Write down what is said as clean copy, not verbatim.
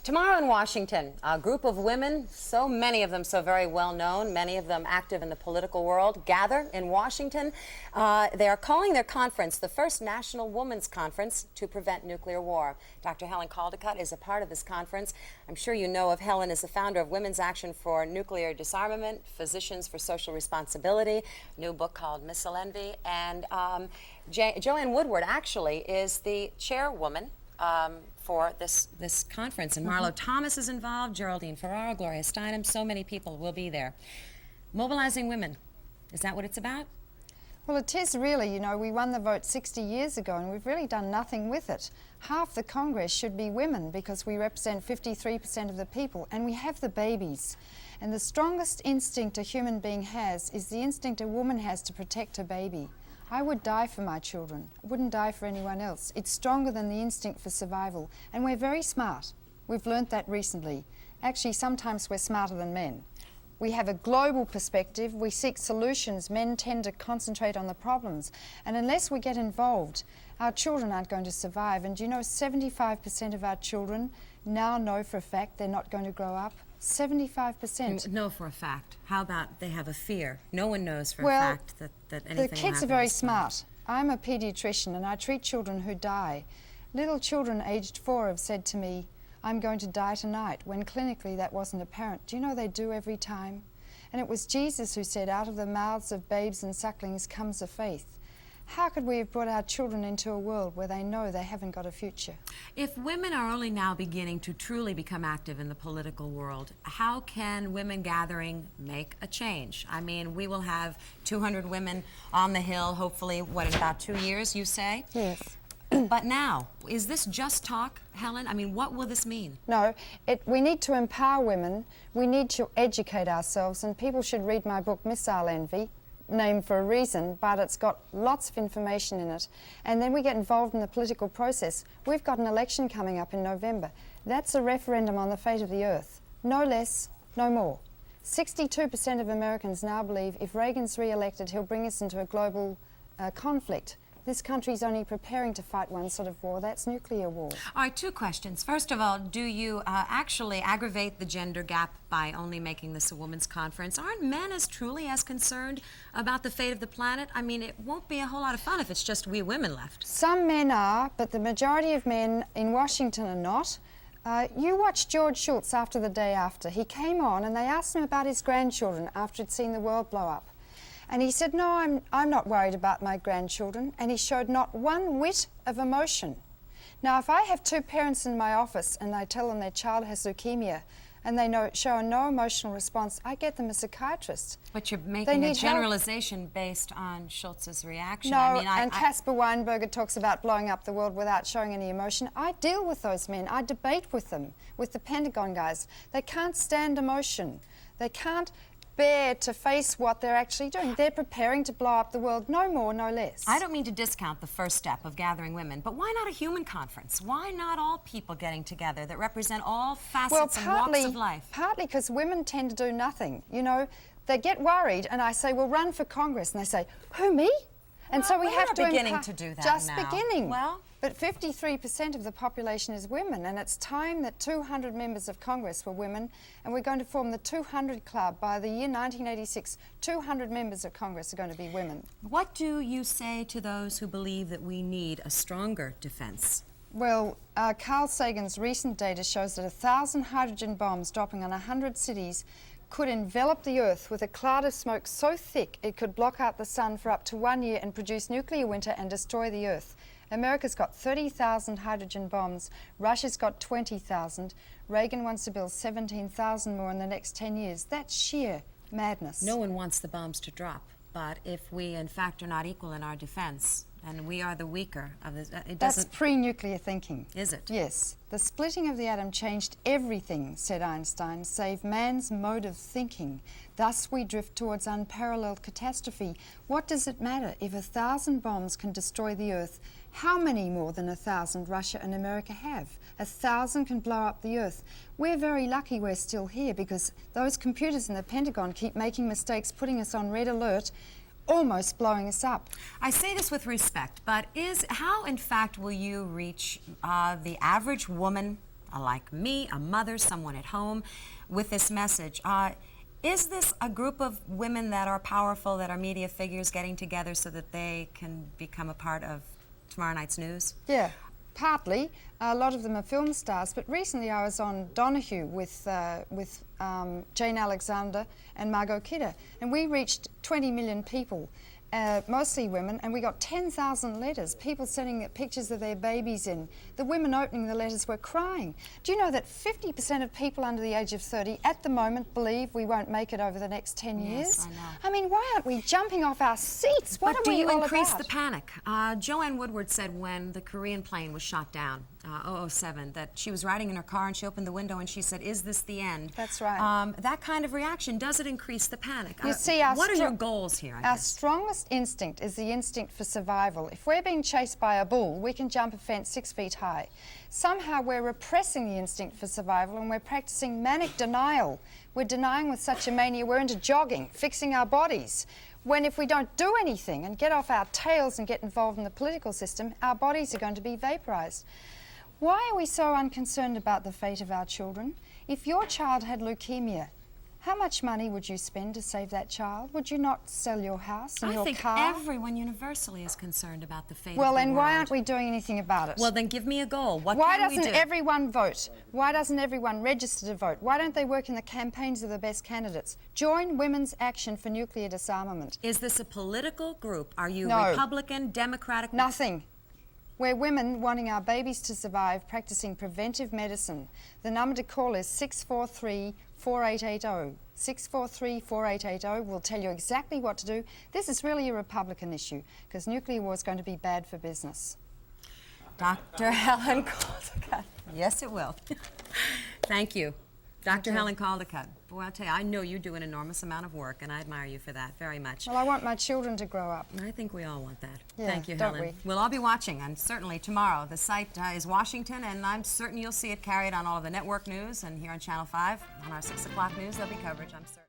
Tomorrow in Washington, a group of women, so many of them so very well known, many of them active in the political world, gather in Washington. They are calling their conference the First National Women's Conference to Prevent Nuclear War. Dr. Helen Caldicott is a part of this conference. I'm sure you know of Helen as the founder of Women's Action for Nuclear Disarmament, Physicians for Social Responsibility, new book called Missile Envy, and Joanne Woodward actually is the chairwoman for this conference. And Marlo Thomas is involved, Geraldine Ferraro, Gloria Steinem, so many people will be there. Mobilizing women, is that what it's about? Well, it is really. You know, we won the vote 60 years ago and we've really done nothing with it. Half the Congress should be women because we represent 53% of the people and we have the babies. And the strongest instinct a human being has is the instinct a woman has to protect her baby. I would die for my children. I wouldn't die for anyone else. It's stronger than the instinct for survival. And we're very smart. We've learnt that recently. Actually, sometimes we're smarter than men. We have a global perspective. We seek solutions. Men tend to concentrate on the problems. And unless we get involved, our children aren't going to survive. And do you know 75% of our children now know for a fact they're not going to grow up? 75%. Know for a fact. How about they have a fear? No one knows for a fact that anything will happen. The kids are very smart. I'm a paediatrician and I treat children who die. Little children aged 4 have said to me, I'm going to die tonight, when clinically that wasn't apparent. Do you know they do every time? And it was Jesus who said, out of the mouths of babes and sucklings comes a faith. How could we have brought our children into a world where they know they haven't got a future? If women are only now beginning to truly become active in the political world, how can women gathering make a change? I mean, we will have 200 women on the Hill, hopefully, what, in about 2 years, you say? Yes. But now, is this just talk, Helen? I mean, what will this mean? No, we need to empower women. We need to educate ourselves, and people should read my book, Missile Envy, named for a reason, but it's got lots of information in it. And then we get involved in the political process. We've got an election coming up in November. That's a referendum on the fate of the Earth. No less, no more. 62% of Americans now believe if Reagan's re-elected, he'll bring us into a global conflict. This country's only preparing to fight one sort of war. That's nuclear war. All right, 2 questions. First of all, do you actually aggravate the gender gap by only making this a women's conference? Aren't men truly as concerned about the fate of the planet? I mean, it won't be a whole lot of fun if it's just we women left. Some men are, but the majority of men in Washington are not. You watched George Shultz after the day after. He came on and they asked him about his grandchildren after he'd seen the world blow up. And he said, no, I'm not worried about my grandchildren. And he showed not one whit of emotion. Now, if I have 2 parents in my office and I tell them their child has leukemia and they show no emotional response, I get them a psychiatrist. But you're making a generalization based on Schultz's reaction. No, I mean, and Caspar Weinberger talks about blowing up the world without showing any emotion. I deal with those men. I debate with them, with the Pentagon guys. They can't stand emotion. They can't bear to face what they're actually doing. They're preparing to blow up the world, no more, no less. I don't mean to discount the first step of gathering women, but why not a human conference? Why not all people getting together that represent all facets and walks of life? Partly because women tend to do nothing. You know, they get worried and I say, well, run for Congress. And they say, who, me? And well, so we have to beginning to do that just now. Beginning. Well, but 53% of the population is women, and it's time that 200 members of Congress were women, and we're going to form the 200 Club. By the year 1986, 200 members of Congress are going to be women. What do you say to those who believe that we need a stronger defense? Well, Carl Sagan's recent data shows that 1,000 hydrogen bombs dropping on 100 cities could envelop the Earth with a cloud of smoke so thick it could block out the sun for up to 1 year and produce nuclear winter and destroy the Earth. America's got 30,000 hydrogen bombs. Russia's got 20,000. Reagan wants to build 17,000 more in the next 10 years. That's sheer madness. No one wants the bombs to drop, but if we, in fact, are not equal in our defense, and we are the weaker of this, it doesn't... That's pre-nuclear thinking. Is it? Yes. The splitting of the atom changed everything, said Einstein, save man's mode of thinking. Thus we drift towards unparalleled catastrophe. What does it matter if 1,000 bombs can destroy the Earth? How many more than 1,000 Russia and America have? 1,000 can blow up the Earth. We're very lucky we're still here because those computers in the Pentagon keep making mistakes, putting us on red alert, almost blowing us up. I say this with respect, but how in fact will you reach the average woman like me, a mother, someone at home, with this message. Is this a group of women that are powerful, that are media figures getting together so that they can become a part of tomorrow night's news? Yeah, partly. A lot of them are film stars, but recently I was on Donahue with Jane Alexander and Margot Kidder, and we reached 20 million people. Mostly women, and we got 10,000 letters, people sending pictures of their babies in. The women opening the letters were crying. Do you know that 50% of people under the age of 30 at the moment believe we won't make it over the next 10 years? Yes, I know. I mean, why aren't we jumping off our seats? What But are do we you all increase about? the panic? Joanne Woodward said when the Korean plane was shot down, 007, that she was riding in her car and she opened the window and she said, "Is this the end?" That's right. That kind of reaction, does it increase the panic? You see, what are your goals here, I Our guess? strongest instinct is the instinct for survival. If we're being chased by a bull, we can jump a fence 6 feet high. Somehow we're repressing the instinct for survival and we're practicing manic denial. We're denying with such a mania we're into jogging, fixing our bodies. When if we don't do anything and get off our tails and get involved in the political system, our bodies are going to be vaporised. Why are we so unconcerned about the fate of our children? If your child had leukemia, how much money would you spend to save that child? Would you not sell your house and your car? I think everyone universally is concerned about the fate Well, of the then world. why aren't we doing anything about it? Well, then give me a goal. What Why can we doesn't do? everyone vote? Why doesn't everyone register to vote? Why don't they work in the campaigns of the best candidates? Join Women's Action for Nuclear Disarmament. Is this a political group? Are you No. Republican, Democratic? Nothing. We're women wanting our babies to survive, practicing preventive medicine. The number to call is 643-4880. 643-4880 will tell you exactly what to do. This is really a Republican issue because nuclear war is going to be bad for business. Dr. Helen Caldicott. Yes, it will. Thank you. Dr. Helen Caldicott. Boy, I'll tell you, I know you do an enormous amount of work, and I admire you for that very much. Well, I want my children to grow up. I think we all want that. Yeah, Thank you, don't Helen. we? We'll all be watching, and certainly tomorrow. The site is Washington, and I'm certain you'll see it carried on all of the network news, and here on Channel 5, on our 6 o'clock news, there'll be coverage, I'm certain.